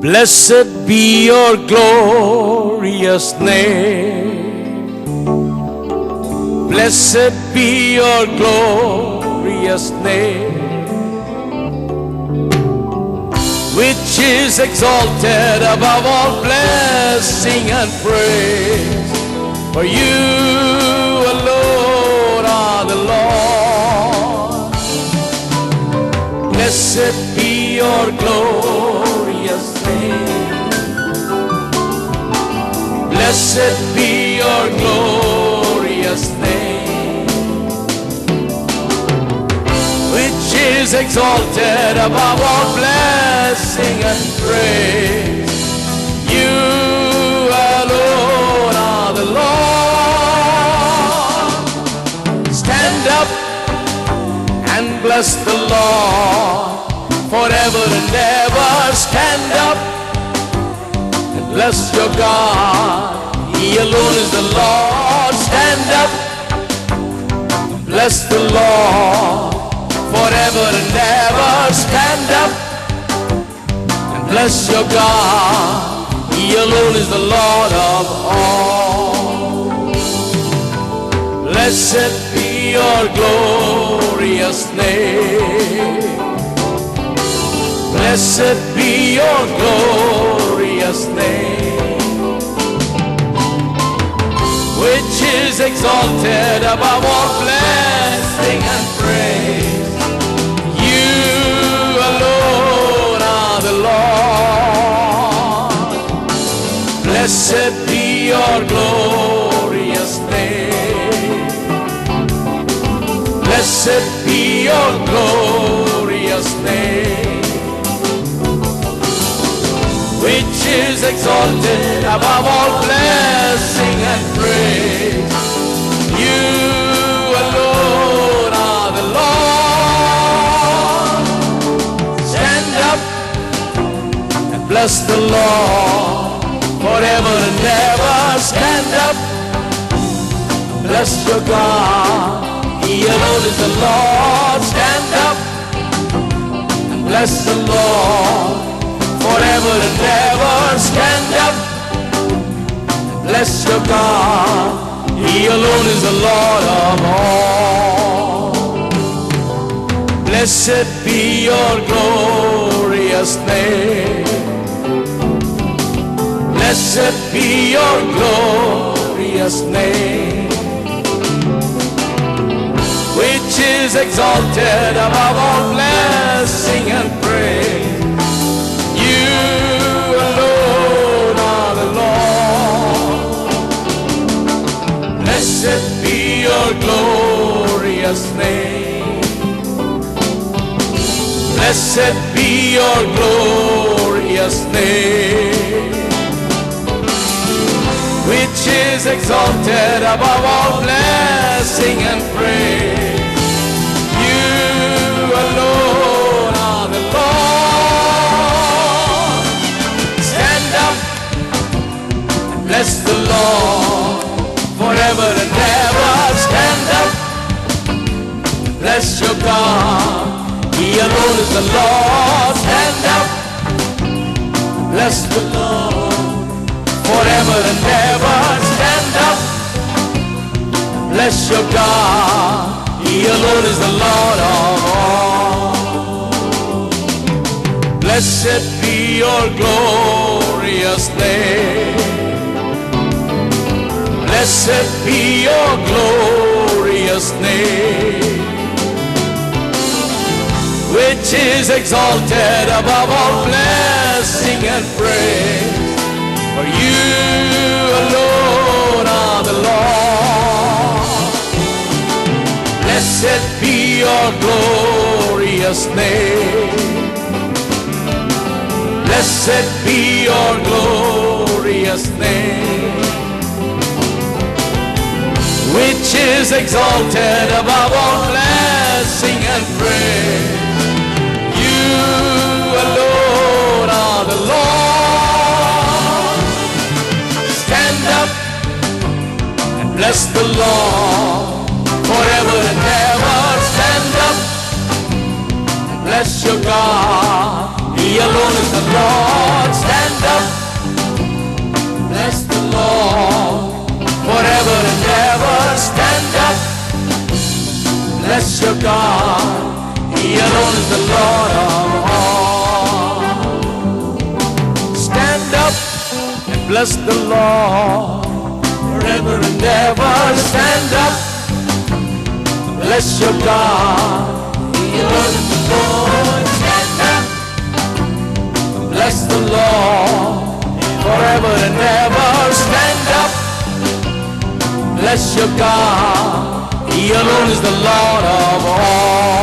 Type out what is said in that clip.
Blessed be your glorious name. Blessed be your glorious name, which is exalted above all blessing and praise. For you alone are the Lord. Blessed be your glorious name. Blessed be your glorious name, which is exalted above all blessing and praise. You alone are the Lord. Stand up and bless the Lord forever and ever. Stand up and bless your God. He alone is the Lord. Stand up, bless the Lord forever and ever. Stand up and bless your God. He alone is the Lord of all. Blessed be your glorious name. Blessed be your glorious name, which is exalted above all blessing and praise. You alone are the Lord. Blessed be your glorious name. Blessed be your glorious name, which is exalted above all blessing and praise. You alone are the Lord. Stand up and bless the Lord forever and ever. Stand up, bless your God. He alone is the Lord. Stand up and bless the Lord forever and ever. Stand up, bless your God. He alone is the Lord of all. Blessed be your glorious name. Blessed be your glorious name, which is exalted above all blessing and praise. You alone are the Lord. Blessed be your glorious name. Blessed be your glorious name, which is exalted above all blessing and praise. You alone are the Lord. Stand up and bless the Lord forever and ever. Stand up, bless your God. He alone is the Lord. Stand up, bless the Lord forever and ever. Stand up, bless your God. He alone is the Lord of all. Blessed be your glorious name. Blessed be your glorious name, which is exalted above all blessing and praise. For you alone are the Lord. Blessed be your glorious name. Blessed be your glorious name, which is exalted above all blessing and praise. You alone are the Lord. Stand up and bless the Lord forever and ever. Stand up and bless your God. He alone is the Lord. Stand bless your God. He alone is the Lord of all. Stand up and bless the Lord forever and ever. Stand up, bless your God. He alone is the Lord. Stand up, bless the Lord forever and ever. Stand up, bless your God. He alone is the Lord of all.